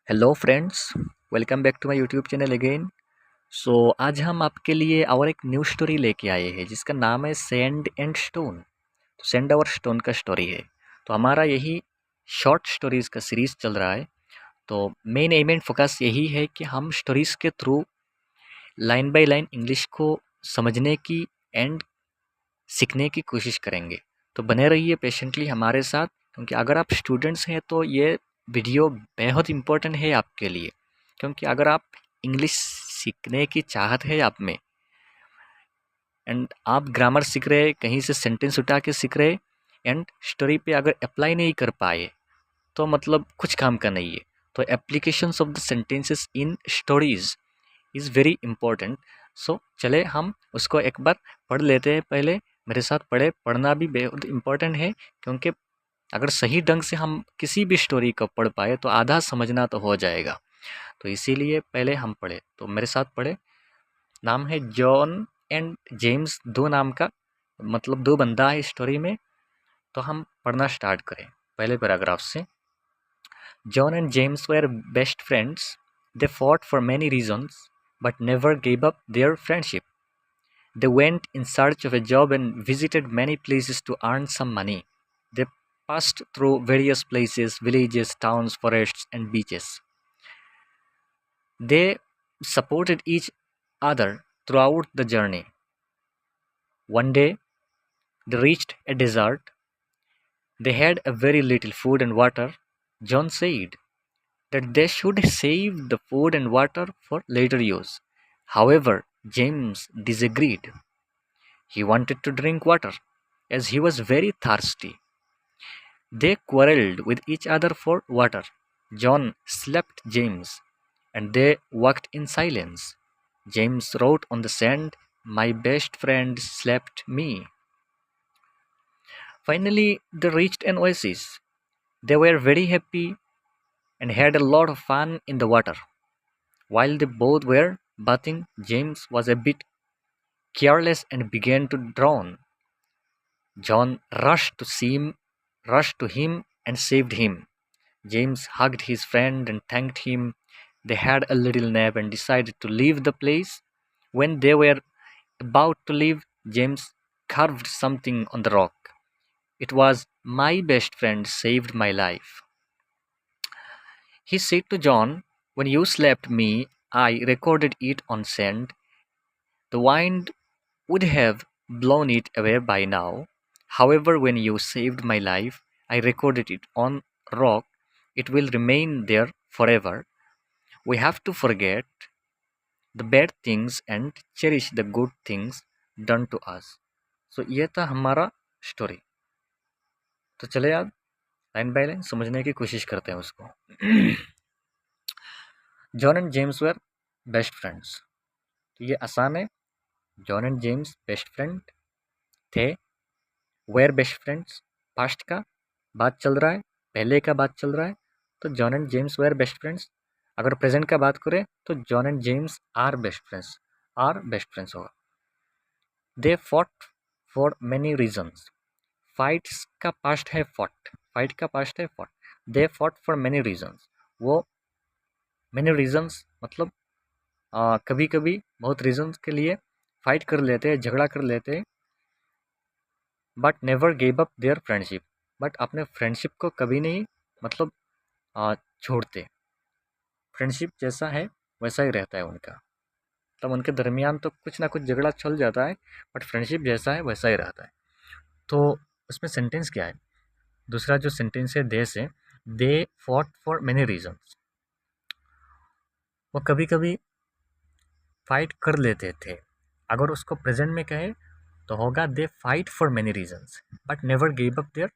Hello friends, welcome back to my YouTube channel again. So आज हम आपके लिए और एक न्यू स्टोरी लेके आए हैं जिसका नाम है सैंड एंड स्टोन। तो सैंड और स्टोन का स्टोरी है। तो हमारा यही शॉर्ट स्टोरीज़ का सीरीज़ चल रहा है। तो मेन एम एंड फोकस यही है कि हम स्टोरीज़ के through line by line English को समझने की एंड सीखने की कोशिश करेंगे। तो बने रहिए पेशेंटली हमारे साथ, क्योंकि अगर आप स्टूडेंट्स हैं तो ये वीडियो बेहद इम्पोर्टेंट है आपके लिए। क्योंकि अगर आप इंग्लिश सीखने की चाहत है आप में एंड आप ग्रामर सीख रहे, कहीं से सेंटेंस उठा के सीख रहे एंड स्टोरी पे अगर अप्लाई नहीं कर पाए तो मतलब कुछ काम का नहीं है। तो applications of the sentences in stories is very important. So चले हम उसको एक बार पढ़ लेते हैं। पहले मेरे साथ पढ़े, पढ़ना भी बेहद इम्पोर्टेंट है, क्योंकि अगर सही ढंग से हम किसी भी स्टोरी को पढ़ पाए तो आधा समझना तो हो जाएगा। तो इसीलिए पहले हम पढ़े, तो मेरे साथ पढ़े। नाम है जॉन एंड जेम्स, दो नाम का मतलब दो बंदा है स्टोरी में। तो हम पढ़ना स्टार्ट करें पहले पैराग्राफ से। John and James were best friends. They fought for many reasons, but never gave up their friendship. They went in search of a job and visited many places to earn some money. They passed through various places, villages, towns, forests, and beaches. They supported each other throughout the journey. One day, they reached a desert. They had a very little food and water. John said that they should save the food and water for later use. However, James disagreed. He wanted to drink water, as he was very thirsty. They quarreled with each other for water. John slapped James, and they walked in silence. James wrote on the sand, "My best friend slapped me." Finally, they reached an oasis. They were very happy and had a lot of fun in the water. While they both were bathing, James was a bit careless and began to drown. John rushed to him and saved him. James hugged his friend and thanked him. They had a little nap and decided to leave the place. When they were about to leave, James carved something on the rock. It was, "My best friend saved my life." He said to John, "When you slapped me, I recorded it on sand. The wind would have blown it away by now. However, when you saved my life, I recorded it on rock. It will remain there forever. We have to forget the bad things and cherish the good things done to us." सो ये था हमारा story. तो चले यार line by line समझने की कोशिश करते हैं उसको। John and James were best friends. तो ये आसान है। John and James best friend थे। वेयर बेस्ट फ्रेंड्स, पास्ट का बात चल रहा है, पहले का बात चल रहा है। तो John and James were best friends. अगर प्रेजेंट का बात करें तो John and James are best friends, are best friends होगा। They fought for many reasons. Fights का पास्ट है फॉट, फाइट का पास्ट है fought. They fought for many reasons. वो मैनी रीजन्स मतलब कभी कभी बहुत रीजन्स के लिए फाइट कर लेते हैं, झगड़ा कर लेते हैं। But never gave up their friendship, but अपने फ्रेंडशिप को कभी नहीं मतलब छोड़ते। फ्रेंडशिप जैसा है वैसा ही रहता है उनका। मतलब उनके दरमियान तो कुछ ना कुछ झगड़ा चल जाता है, बट फ्रेंडशिप जैसा है वैसा ही रहता है। तो उसमें सेंटेंस क्या है, दूसरा जो सेंटेंस है दे से, they fought for many reasons. वो कभी कभी फाइट कर लेते थे। अगर उसको प्रेजेंट में कहे तो होगा they fight for many regions but never give up their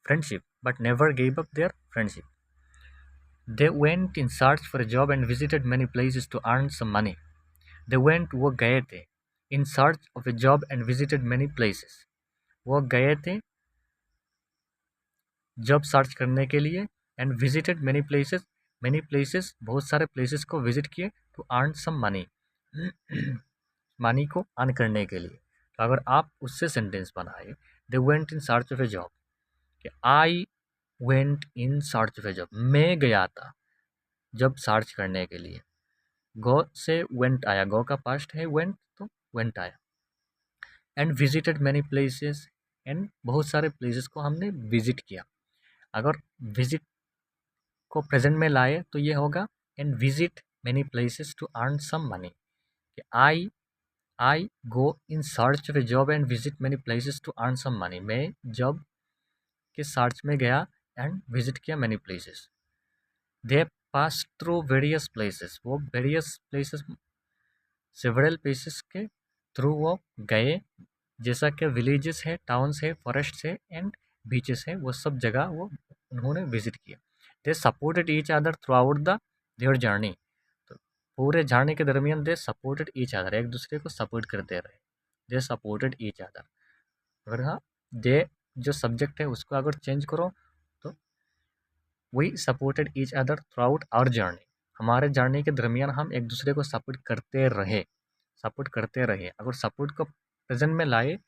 friendship, but never give up their friendship. They went in search for a job and visited many places to earn some money. They went, वो गए थे, इन search of a job and visited many places, वो गए थे job search करने के लिए, and visited many places, many places बहुत सारे प्लेसेस को विजिट किए, to earn some money, money को अर्न करने के लिए। तो अगर आप उससे सेंटेंस बनाए, they went in search of a job, कि I went in search of a job, मैं गया था, जब सर्च करने के लिए। गो से वेंट आया, गो का पास्ट है वेंट, तो वेंट आया। And visited many places, and बहुत सारे प्लेसेस को हमने विजिट किया। अगर विजिट को प्रेजेंट में लाए तो ये होगा and visit many places to earn some money. I go in search of a job and visit many places to earn some money. मैं जॉब के सर्च में गया एंड विजिट किया many places. They pass through various places, वो various places several places के थ्रू वो गए, जैसा कि विलेजेस है, टाउन्स है, फॉरेस्ट है एंड बीचेस है, वो सब जगह वो उन्होंने विजिट किया। They supported each other through out the their journey. तो पूरे जर्नी के दरमियान दे सपोर्टेड ईच अदर, एक दूसरे को सपोर्ट करते रहे। They supported each other. अगर हाँ दे जो सब्जेक्ट है उसको अगर चेंज करो तो we supported each other throughout our journey. हमारे जर्नी के दरमियान हम एक दूसरे को सपोर्ट करते रहे, सपोर्ट करते रहे। अगर सपोर्ट को प्रेजेंट में लाए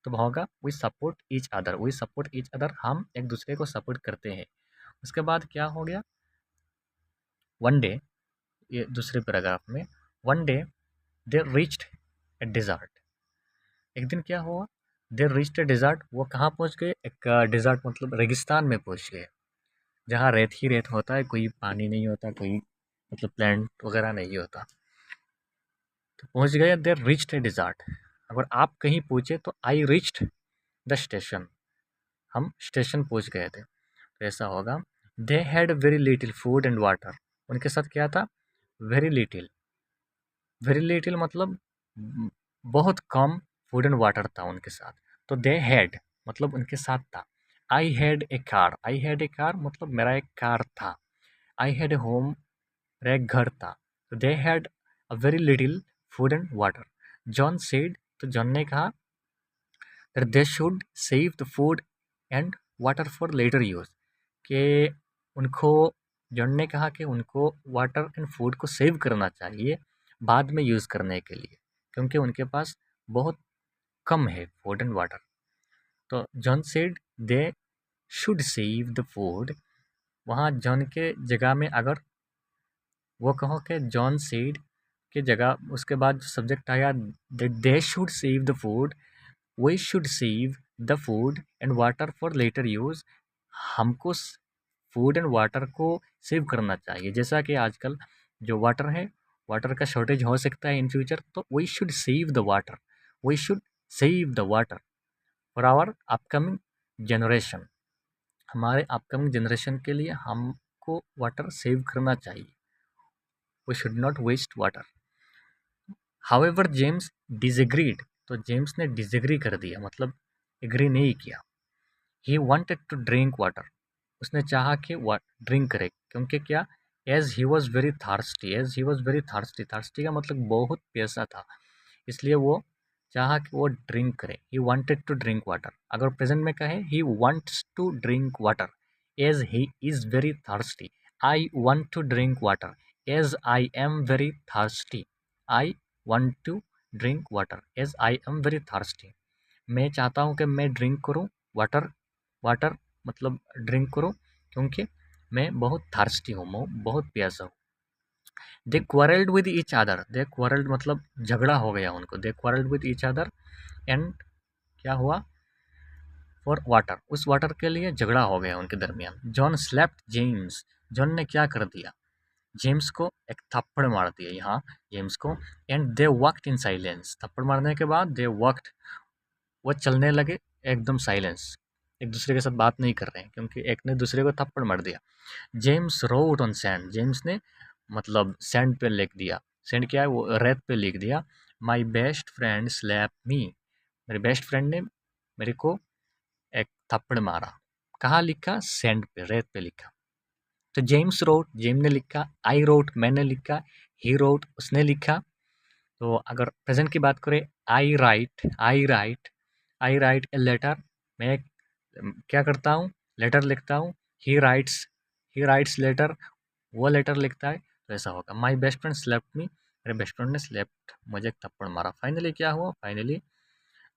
तो होगा we support each other, we support each other, हम एक दूसरे को सपोर्ट करते हैं। उसके बाद क्या हो गया, वन डे, ये दूसरे पैराग्राफ में, one day they reached a desert. एक दिन क्या हुआ, दे रिच्ड ए डिज़र्ट, वो कहाँ पहुँच गए, एक डिज़र्ट मतलब रेगिस्तान में पहुँच गए, जहाँ रेत ही रेत होता है, कोई पानी नहीं होता, कोई मतलब प्लांट वगैरह नहीं होता। तो पहुँच गए, दे रिच्ड ए डिज़र्ट। अगर आप कहीं पहुँचे तो आई रिच्ड द स्टेशन, हम स्टेशन पहुँच गए थे, तो ऐसा होगा। They had very little food and water, उनके साथ क्या था, वेरी लिटिल, वेरी लिटिल मतलब बहुत कम फूड एंड वाटर था उनके साथ। तो दे हैड मतलब उनके साथ था। I had a car, I had a car मतलब मेरा एक कार था। आई हैड ए होम, मेरा एक घर था। तो दे had a very little food and water. John said, तो जॉन ने कहा that they should save the food and water for later use, कि उनको, जॉन ने कहा कि उनको वाटर एंड फूड को सेव करना चाहिए बाद में यूज़ करने के लिए, क्योंकि उनके पास बहुत कम है फूड एंड वाटर। तो John said they should save the food, वहाँ जॉन के जगह में अगर वो कहो कि जॉन सेड के जगह उसके बाद जो सब्जेक्ट आया that they should save the food, we should save the food and water for later use, हमको फूड एंड वाटर को सेव करना चाहिए। जैसा कि आजकल जो वाटर है, वाटर का शॉर्टेज हो सकता है इन फ्यूचर, तो we should save the water, we should save the water for our upcoming generation, हमारे अपकमिंग जनरेशन के लिए हमको वाटर सेव करना चाहिए। We should not waste water. However James disagreed, तो जेम्स ने डिसएग्री कर दिया, मतलब एग्री नहीं किया। He wanted to drink water, उसने चाहा कि ड्रिंक करे, क्योंकि क्या, as he was very thirsty, as he was very थार्स्टी, थार्स्टी का मतलब बहुत प्यासा था, इसलिए वो चाहा कि वो ड्रिंक करे। He wanted to drink water, अगर प्रेजेंट में कहे he wants to drink water as he is very thirsty. I want to drink water as I am very thirsty. I want to drink water as I am very thirsty, मैं चाहता हूँ कि मैं drink करूँ water, water मतलब drink करूँ, क्योंकि मैं बहुत थार्स्टी हूँ, मैं बहुत प्यासा हूँ। They quarrelled with each other, they quarrelled मतलब झगड़ा हो गया उनको, they quarrelled with each other and क्या हुआ, फॉर वाटर, उस वाटर के लिए झगड़ा हो गया उनके दरमियान। जॉन स्लेप्ट जेम्स, जॉन ने क्या कर दिया, जेम्स को एक थप्पड़ मार दिया यहाँ, जेम्स को। And they walked in silence, थप्पड़ मारने के बाद दे वॉक्ड, वो चलने लगे एकदम साइलेंस, एक दूसरे के साथ बात नहीं कर रहे हैं क्योंकि एक ने दूसरे को थप्पड़ मार दिया। James road on sand, James ने मतलब सैंड पे लिख दिया, सैंड क्या है, वो रेत पे लिख दिया। माई बेस्ट फ्रेंड स्लैप मी, मेरे बेस्ट फ्रेंड ने मेरे को एक थप्पड़ मारा। कहाँ लिखा, सैंड पे, रेत पे लिखा। तो जेम्स रोट, जेम ने लिखा, आई रोट मैंने लिखा, ही रोट उसने लिखा। तो अगर प्रेजेंट की बात करें, I write, I write, I write a letter, मैं क्या करता हूँ, लेटर लिखता हूँ। He writes, he writes letter, वो लेटर लिखता है। तो ऐसा होगा। My best friend slapped me, मेरे बेस्ट फ्रेंड ने स्लेप्ट मुझे एक थप्पड़ मारा। फाइनली क्या हुआ, finally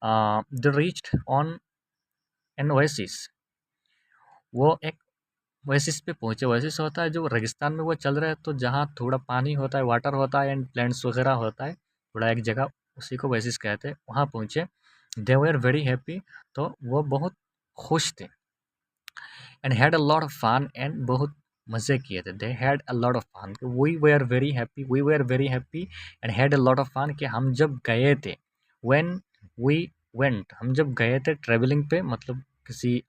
the reached on an oasis, वो एक ओएसिस पे पहुँचे। ओएसिस होता है जो रेगिस्तान में वो चल रहे हैं, तो जहाँ थोड़ा पानी होता है, वाटर होता है एंड प्लांट्स वगैरह होता है, थोड़ा एक जगह, उसी को ओएसिस कहते हैं। वहाँ पहुँचे। दे वर वेरी हैप्पी, तो वो बहुत खुश थे। And had a lot of fun, and बहुत मज़े किए थे। They had a lot of fun, we were very happy and had a lot of fun, कि हम जब गए थे, व्हेन वी वेंट, हम जब गए थे ट्रेवलिंग पे, मतलब किसी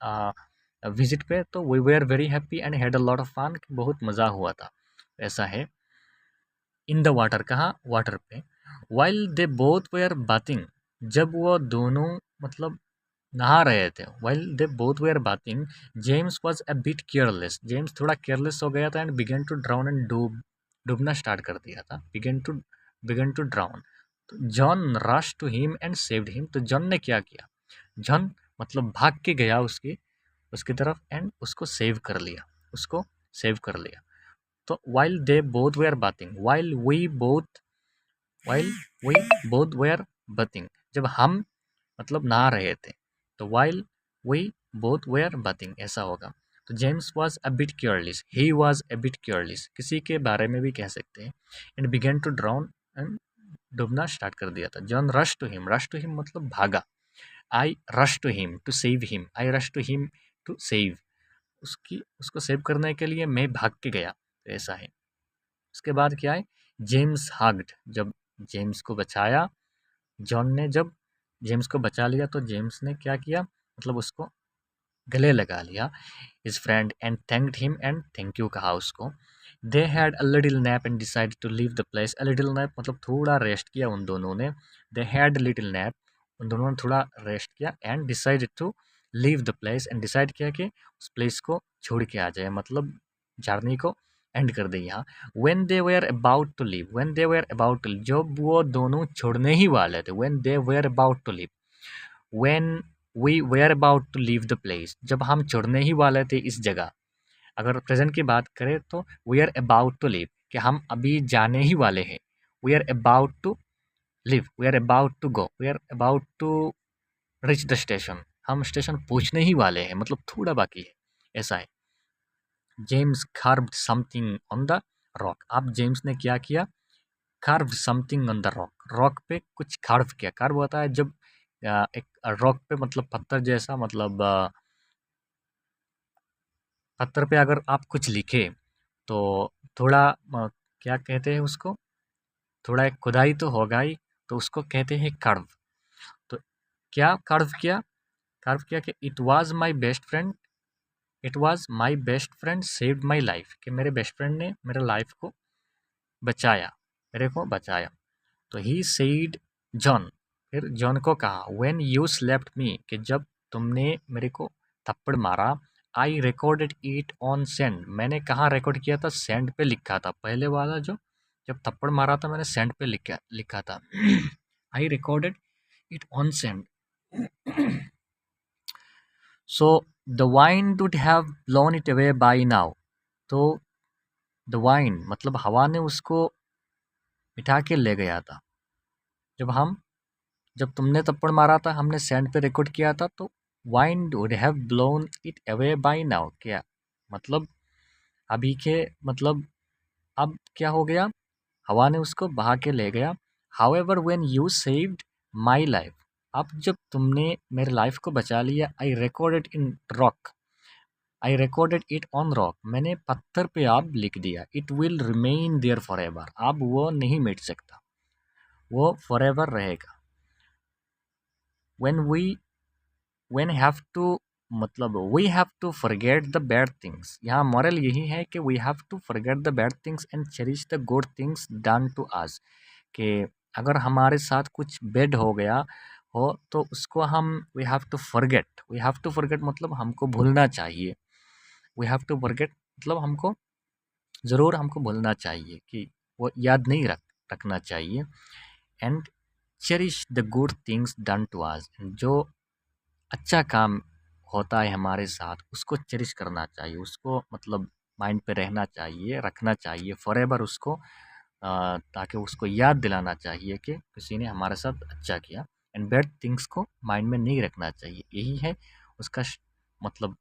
विजिट पे, तो we were very happy and had a lot of fun, बहुत मज़ा हुआ था। ऐसा है। इन द वाटर, कहाँ, वाटर पे। While they both were bathing, जब वो दोनों मतलब नहा रहे थे, while they both were bathing, James was a bit careless, James थोड़ा केयरलेस हो गया था, and began to drown, and डूबना स्टार्ट कर दिया था। बिगन टू ड्राउन, तो John rush to him and saved him, तो जॉन ने क्या किया, जॉन मतलब भाग के गया उसकी उसकी तरफ, एंड उसको सेव कर लिया, उसको सेव कर लिया। तो while we both were bathing, जब हम मतलब नहा रहे थे, तो while we both were bathing, ऐसा होगा। तो James was a bit careless, he was a bit careless, किसी के बारे में भी कह सकते हैं। And began to drown, and डूबना स्टार्ट कर दिया था। जॉन रश टू हिम मतलब भागा। I rush to him to save him, I rush to him to save, उसको सेव करने के लिए मैं भाग के गया, तो ऐसा है। उसके बाद क्या है, जेम्स हग्ड, जब जेम्स को बचाया, जॉन ने जब जेम्स को बचा लिया, तो जेम्स ने क्या किया, मतलब उसको गले लगा लिया, his friend, and thanked him, and thank you कहा उसको। They had a little nap and decide to leave the place, a little nap मतलब थोड़ा रेस्ट किया उन दोनों ने। दे हैड लिटिल नैप, उन दोनों ने थोड़ा रेस्ट किया, and decide to leave the place, and decide किया कि उस प्लेस को छोड़ के आ जाए, मतलब जर्नी को एंड कर दे यहाँ। When they were about to leave, जब वो दोनों छोड़ने ही वाले थे, when they were about to leave, when we were about to leave the place, जब हम छोड़ने ही वाले थे इस जगह। अगर प्रेजेंट की बात करें तो we are about to leave, कि हम अभी जाने ही वाले हैं। We are about to live, we are about to go, we are about to reach the station, हम स्टेशन पहुंचने ही वाले हैं, मतलब थोड़ा बाकी है, ऐसा है। James carved something on the rock, अब जेम्स ने क्या किया, carved something on the rock, rock पे कुछ कार्व किया। कार्व होता है जब एक रॉक पे मतलब पत्थर जैसा, मतलब पत्थर पे अगर आप कुछ लिखे, तो थोड़ा क्या कहते हैं उसको, थोड़ा एक खुदाई तो होगा ही, तो उसको कहते हैं कर्व। तो क्या कर्व किया कि it was my best friend saved my life, कि मेरे बेस्ट फ्रेंड ने मेरे लाइफ को बचाया, मेरे को बचाया। तो ही सेड जॉन, फिर जॉन को कहा, व्हेन यू स्लेप्ट मी, कि जब तुमने मेरे को थप्पड़ मारा, आई रिकॉर्डेड इट ऑन सेंड, मैंने कहाँ रिकॉर्ड किया था, सेंड पे लिखा था, पहले वाला जो जब थप्पड़ मारा था मैंने सेंड पे लिखा लिखा था। आई recorded it on send. So the wine would have blown it away by now, तो द वाइन मतलब हवा ने उसको मिटा के ले गया था। जब हम जब तुमने थप्पड़ मारा था, हमने सैंड पे रिकॉर्ड किया था, तो wind would have blown it away by now, क्या मतलब अभी के मतलब अब क्या हो गया, हवा ने उसको बहा के ले गया। However when you saved my life, अब जब तुमने मेरे लाइफ को बचा लिया, I recorded it on rock, मैंने पत्थर पे आप लिख दिया, it will remain there forever, अब वो नहीं मिट सकता, वो फॉर एवर रहेगा। When we when have to मतलब we have to forget the bad things, यहाँ मॉरल यही है कि we have to forget the bad things and cherish the good things done to us, कि अगर हमारे साथ कुछ बैड हो गया हो, तो उसको हम वी हैव टू फॉरगेट मतलब हमको भूलना चाहिए। वी हैव टू फॉरगेट मतलब हमको ज़रूर हमको भूलना चाहिए, कि वो याद नहीं रखना चाहिए। And cherish the good things done to us, जो अच्छा काम होता है हमारे साथ, उसको चेरिश करना चाहिए, उसको मतलब माइंड पे रहना चाहिए, रखना चाहिए फॉरएवर उसको, ताकि उसको याद दिलाना चाहिए कि किसी ने हमारे साथ अच्छा किया। एंड बैड थिंग्स को माइंड में नहीं रखना चाहिए, यही है उसका मतलब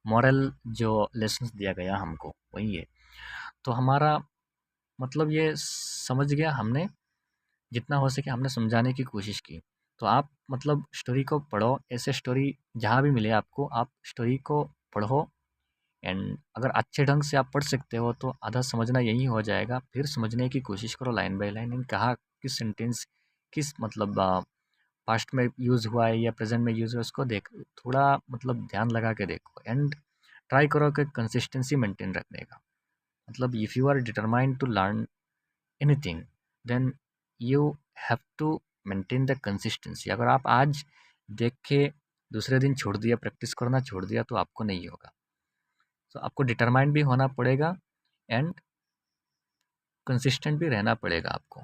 मॉरल जो लेसन्स दिया गया हमको वही है। तो हमारा मतलब ये समझ गया हमने, जितना हो सके हमने समझाने की कोशिश की। तो आप मतलब स्टोरी को पढ़ो, ऐसे स्टोरी जहाँ भी मिले आपको, आप स्टोरी को पढ़ो। एंड अगर अच्छे ढंग से आप पढ़ सकते हो तो आधा समझना यही हो जाएगा। फिर समझने की कोशिश करो लाइन बाय लाइन, एंड कहाँ किस सेंटेंस किस मतलब पास्ट में यूज़ हुआ है या प्रेजेंट में यूज़ हुआ है, उसको देख थोड़ा मतलब ध्यान लगा के देखो। एंड ट्राई करो कि कंसिस्टेंसी मेंटेन रखने का। मतलब if you are determined to learn anything, then you have to maintain the consistency. अगर आप आज देख के दूसरे दिन छोड़ दिया, प्रैक्टिस करना छोड़ दिया, तो आपको नहीं होगा। तो आपको डिटरमाइंड भी होना पड़ेगा एंड कंसिस्टेंट भी रहना पड़ेगा आपको।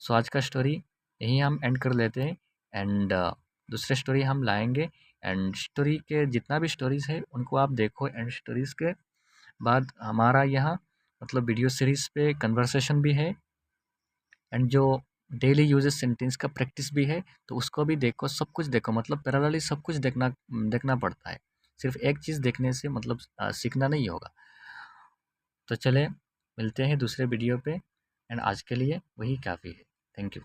सो आज का स्टोरी यहीं हम एंड कर लेते हैं। एंड दूसरे स्टोरी हम लाएंगे। एंड स्टोरी के जितना भी स्टोरीज़ है उनको आप देखो। एंड स्टोरीज़ के बाद हमारा यहाँ मतलब वीडियो सीरीज़ पे कन्वर्सेशन भी है, एंड जो डेली यूजेस सेंटेंस का प्रैक्टिस भी है, तो उसको भी देखो। सब कुछ देखो, मतलब पैरेलली सब कुछ देखना देखना पड़ता है। सिर्फ एक चीज़ देखने से मतलब सीखना नहीं होगा। तो चले मिलते हैं दूसरे वीडियो पे। एंड आज के लिए वही काफ़ी है। Thank you.